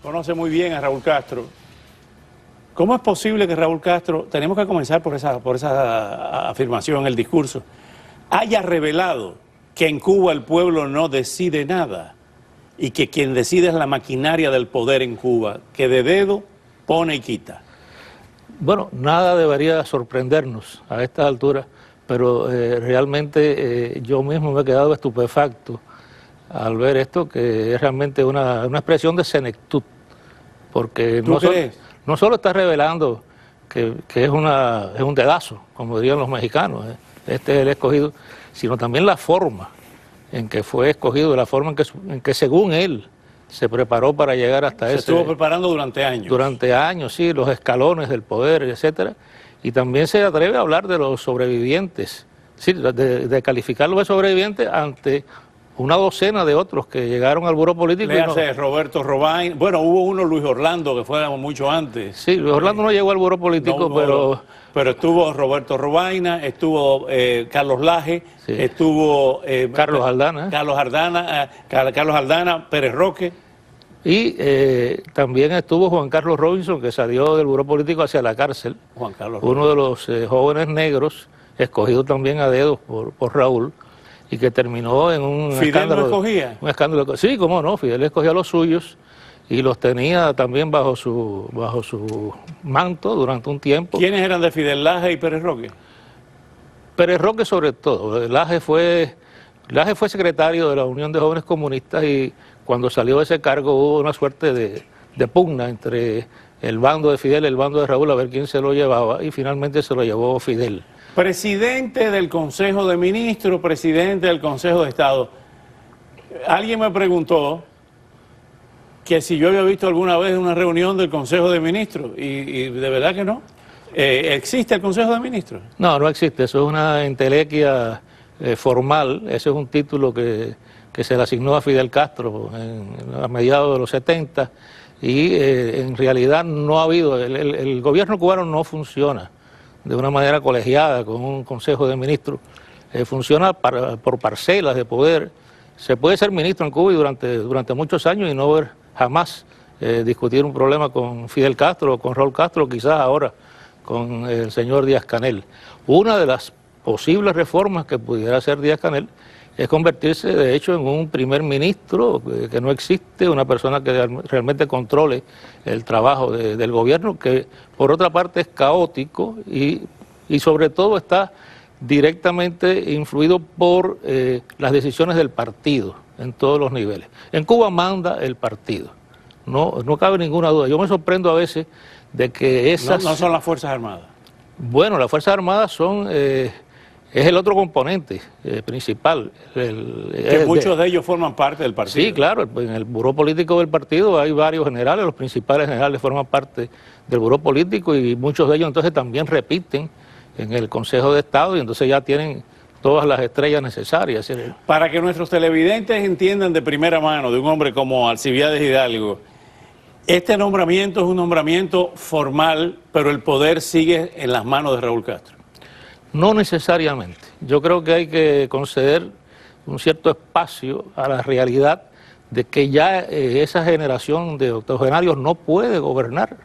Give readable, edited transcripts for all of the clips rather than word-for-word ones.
conoce muy bien a Raúl Castro. ¿Cómo es posible que Raúl Castro, tenemos que comenzar por esa afirmación, el discurso, haya revelado que en Cuba el pueblo no decide nada y que quien decide es la maquinaria del poder en Cuba, que de dedo pone y quita? Bueno, nada debería sorprendernos a estas alturas, pero realmente yo mismo me he quedado estupefacto al ver esto, que es realmente una expresión de senectud, porque no solo está revelando que es un dedazo, como dirían los mexicanos, este es el escogido, sino también la forma en que fue escogido, la forma en que según él se preparó para llegar hasta ese... Se estuvo preparando durante años. Durante años, sí, los escalones del poder, etcétera. Y también se atreve a hablar de los sobrevivientes, sí, de calificarlos de sobrevivientes ante una docena de otros que llegaron al buró político. Le hace Roberto Robaina, bueno, hubo uno, Luis Orlando, que fue mucho antes. Sí, Luis Orlando no llegó al buró político, no, pero estuvo Roberto Robaina, estuvo Carlos Laje, sí, estuvo Carlos Aldana. Carlos Aldana, Pérez Roque. Y también estuvo Juan Carlos Robinson, que salió del buró político hacia la cárcel. Juan Carlos uno de los jóvenes negros, escogido también a dedos por Raúl, y que terminó en un ¿Fidel escándalo. ¿Lo escogía? Un escándalo. Sí, cómo no, Fidel escogía a los suyos y los tenía también bajo su manto durante un tiempo. ¿Quiénes eran de Fidel? ¿Laje y Pérez Roque? Pérez Roque sobre todo. Laje fue secretario de la Unión de Jóvenes Comunistas y cuando salió de ese cargo hubo una suerte de pugna entre el bando de Fidel y el bando de Raúl a ver quién se lo llevaba, y finalmente se lo llevó Fidel. Presidente del Consejo de Ministros, presidente del Consejo de Estado. Alguien me preguntó que si yo había visto alguna vez una reunión del Consejo de Ministros, y de verdad que no. ¿Existe el Consejo de Ministros? No, no existe, eso es una entelequia formal, ese es un título que se le asignó a Fidel Castro a mediados de los 70, y en realidad no ha habido, el gobierno cubano no funciona de una manera colegiada con un Consejo de Ministros, funciona por parcelas de poder. Se puede ser ministro en Cuba y durante muchos años y no ver jamás discutir un problema con Fidel Castro o con Raúl Castro, quizás ahora con el señor Díaz-Canel. Una de las posibles reformas que pudiera hacer Díaz-Canel es convertirse de hecho en un primer ministro, que no existe, una persona que realmente controle el trabajo del gobierno, que por otra parte es caótico y sobre todo está directamente influido por las decisiones del partido en todos los niveles. En Cuba manda el partido, no cabe ninguna duda. Yo me sorprendo a veces de que esas... No son las Fuerzas Armadas. Bueno, las Fuerzas Armadas son... es el otro componente principal. Que muchos de ellos forman parte del partido. Sí, claro, en el buró político del partido hay varios generales, los principales generales forman parte del buró político y muchos de ellos entonces también repiten en el Consejo de Estado y entonces ya tienen todas las estrellas necesarias. Para que nuestros televidentes entiendan de primera mano de un hombre como Alcibiades Hidalgo, este nombramiento es un nombramiento formal, pero el poder sigue en las manos de Raúl Castro. No necesariamente. Yo creo que hay que conceder un cierto espacio a la realidad de que ya esa generación de octogenarios no puede gobernar,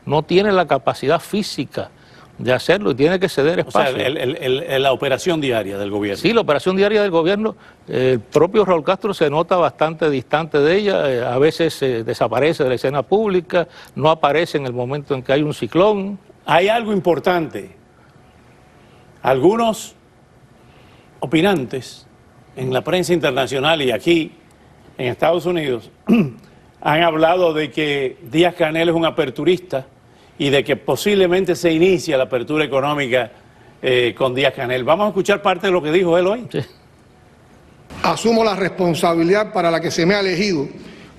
no tiene la capacidad física de hacerlo y tiene que ceder espacio. O sea, la operación diaria del gobierno. Sí, la operación diaria del gobierno, el propio Raúl Castro se nota bastante distante de ella, a veces desaparece de la escena pública, no aparece en el momento en que hay un ciclón. Hay algo importante. Algunos opinantes en la prensa internacional y aquí en Estados Unidos han hablado de que Díaz-Canel es un aperturista y de que posiblemente se inicia la apertura económica con Díaz-Canel. Vamos a escuchar parte de lo que dijo él hoy. Sí. Asumo la responsabilidad para la que se me ha elegido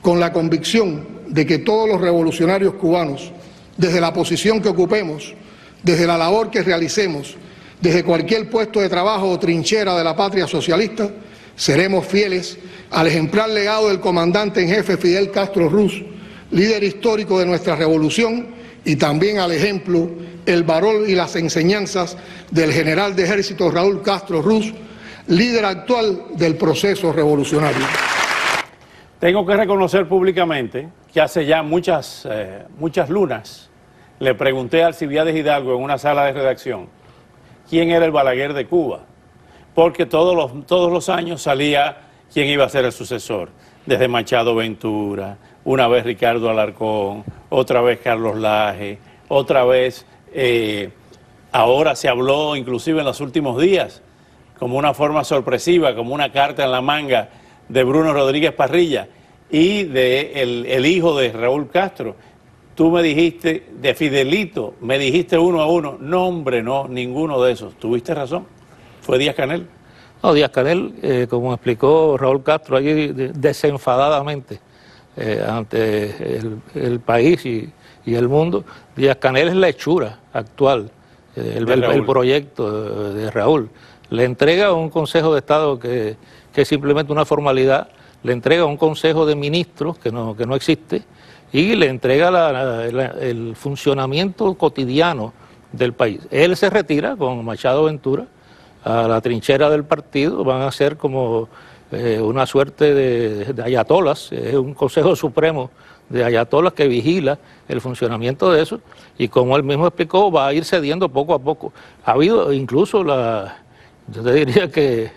con la convicción de que todos los revolucionarios cubanos, desde la posición que ocupemos, desde la labor que realicemos, desde cualquier puesto de trabajo o trinchera de la patria socialista, seremos fieles al ejemplar legado del comandante en jefe Fidel Castro Ruz, líder histórico de nuestra revolución, y también al ejemplo, el valor y las enseñanzas del general de ejército Raúl Castro Ruz, líder actual del proceso revolucionario. Tengo que reconocer públicamente que hace ya muchas lunas le pregunté a Alcibiades Hidalgo en una sala de redacción quién era el Balaguer de Cuba, porque todos los años salía quién iba a ser el sucesor, desde Machado Ventura, una vez Ricardo Alarcón, otra vez Carlos Laje, otra vez, ahora se habló inclusive en los últimos días, como una forma sorpresiva, como una carta en la manga de Bruno Rodríguez Parrilla y de el hijo de Raúl Castro. Tú me dijiste, de Fidelito, me dijiste 1 a 1. No, hombre, no, ninguno de esos. Tuviste razón. Fue Díaz-Canel. No, Díaz-Canel, como explicó Raúl Castro allí desenfadadamente ante el país y el mundo, Díaz-Canel es la hechura actual, el proyecto de Raúl. Le entrega un Consejo de Estado que es simplemente una formalidad, le entrega un Consejo de Ministros que no existe, y le entrega el funcionamiento cotidiano del país. Él se retira con Machado Ventura a la trinchera del partido, van a ser como una suerte de ayatolas, es un Consejo Supremo de ayatolas que vigila el funcionamiento de eso, y como él mismo explicó, va a ir cediendo poco a poco. Ha habido incluso yo te diría que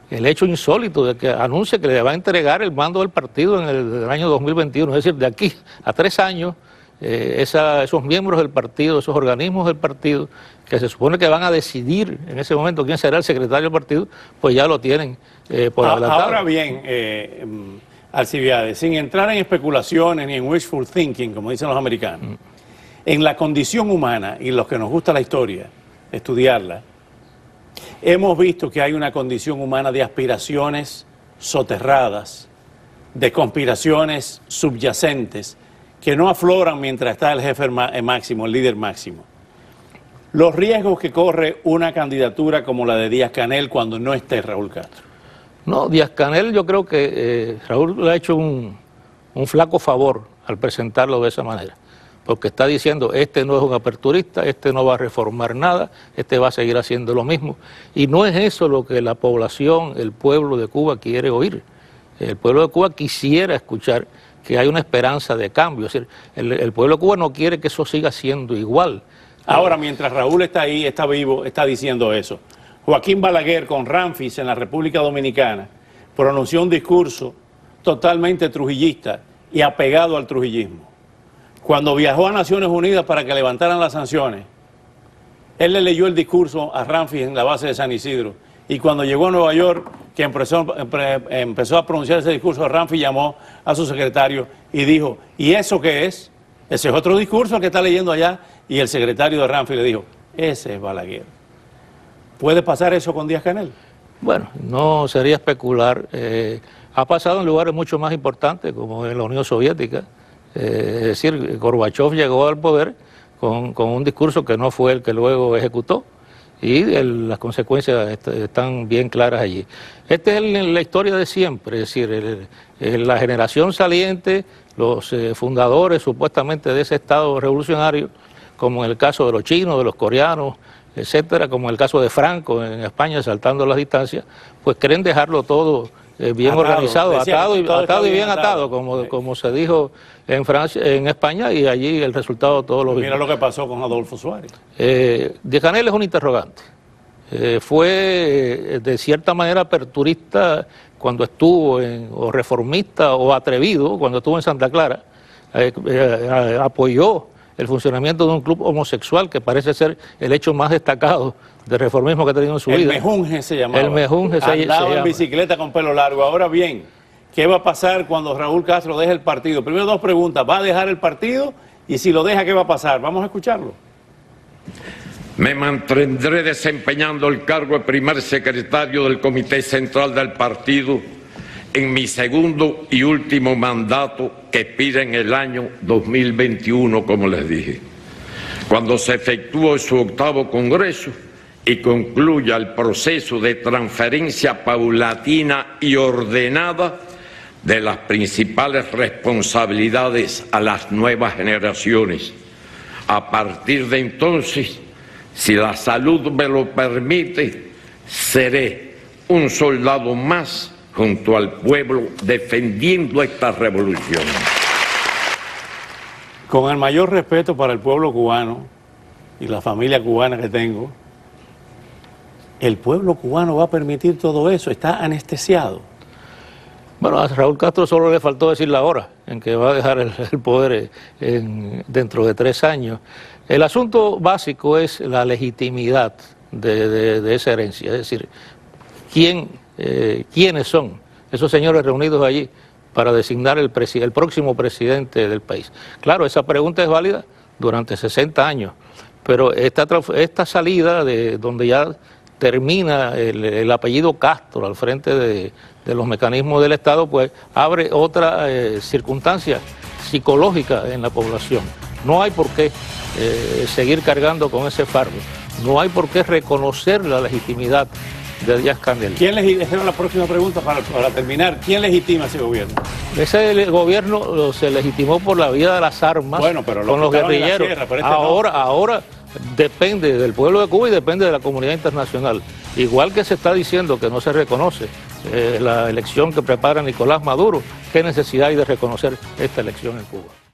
el hecho insólito de que anuncia que le va a entregar el mando del partido en el año 2021, es decir, de aquí a 3 años, esos miembros del partido, esos organismos del partido, que se supone que van a decidir en ese momento quién será el secretario del partido, pues ya lo tienen por adelantado. Ahora bien, Alcibiades, sin entrar en especulaciones ni en wishful thinking, como dicen los americanos, en la condición humana y los que nos gusta la historia, estudiarla, hemos visto que hay una condición humana de aspiraciones soterradas, de conspiraciones subyacentes, que no afloran mientras está el jefe máximo, el líder máximo. Los riesgos que corre una candidatura como la de Díaz-Canel cuando no esté Raúl Castro. No, Díaz-Canel yo creo que Raúl le ha hecho un flaco favor al presentarlo de esa manera, porque está diciendo, este no es un aperturista, este no va a reformar nada, este va a seguir haciendo lo mismo. Y no es eso lo que la población, el pueblo de Cuba quiere oír. El pueblo de Cuba quisiera escuchar que hay una esperanza de cambio. Es decir, el pueblo de Cuba no quiere que eso siga siendo igual. Ahora, mientras Raúl está ahí, está vivo, está diciendo eso. Joaquín Balaguer con Ramfis en la República Dominicana pronunció un discurso totalmente trujillista y apegado al trujillismo. Cuando viajó a Naciones Unidas para que levantaran las sanciones, él le leyó el discurso a Ramfis en la base de San Isidro, y cuando llegó a Nueva York, que empezó a pronunciar ese discurso, Ramfis llamó a su secretario y dijo, ¿y eso qué es? Ese es otro discurso que está leyendo allá, y el secretario de Ramfis le dijo, ese es Balaguer. ¿Puede pasar eso con Díaz-Canel? Bueno, no sería especular. Ha pasado en lugares mucho más importantes, como en la Unión Soviética. Es decir, Gorbachev llegó al poder con un discurso que no fue el que luego ejecutó, y las consecuencias están bien claras allí. Esta es la historia de siempre, es decir, la generación saliente, los fundadores supuestamente de ese Estado revolucionario, como en el caso de los chinos, de los coreanos, etcétera, como en el caso de Franco en España, saltando las distancias, pues quieren dejarlo todo bien atado, organizado, atado y bien atado, como se dijo en Francia, en España, y allí el resultado todos los Mira lo que pasó con Adolfo Suárez. Díaz-Canel es un interrogante. Fue de cierta manera aperturista cuando estuvo o reformista o atrevido cuando estuvo en Santa Clara, apoyó el funcionamiento de un club homosexual que parece ser el hecho más destacado de reformismo que ha tenido en su vida. El Mejunje se llamaba. El Mejunje se llama. Andaba en bicicleta con pelo largo. Ahora bien, ¿qué va a pasar cuando Raúl Castro deje el partido? Primero 2 preguntas. ¿Va a dejar el partido? Y si lo deja, ¿qué va a pasar? Vamos a escucharlo. Me mantendré desempeñando el cargo de primer secretario del Comité Central del partido en mi segundo y último mandato, que expira en el año 2021, como les dije, cuando se efectúe su 8º Congreso y concluya el proceso de transferencia paulatina y ordenada de las principales responsabilidades a las nuevas generaciones. A partir de entonces, si la salud me lo permite, seré un soldado más junto al pueblo defendiendo esta revolución. Con el mayor respeto para el pueblo cubano y la familia cubana que tengo, ¿el pueblo cubano va a permitir todo eso? ¿Está anestesiado? Bueno, a Raúl Castro solo le faltó decir la hora en que va a dejar el poder dentro de 3 años. El asunto básico es la legitimidad de esa herencia, es decir, quiénes son esos señores reunidos allí para designar el próximo presidente del país. Claro, esa pregunta es válida durante 60 años, pero esta salida de donde ya termina el apellido Castro al frente de los mecanismos del Estado, pues abre otra circunstancia psicológica en la población. No hay por qué seguir cargando con ese fardo, no hay por qué reconocer la legitimidad de Díaz-Canel. Esa es la próxima pregunta para terminar. ¿Quién legitima ese gobierno? Ese gobierno se legitimó por la vía de las armas, bueno, pero con los guerrilleros. Ahora depende del pueblo de Cuba y depende de la comunidad internacional. Igual que se está diciendo que no se reconoce la elección que prepara Nicolás Maduro, ¿qué necesidad hay de reconocer esta elección en Cuba?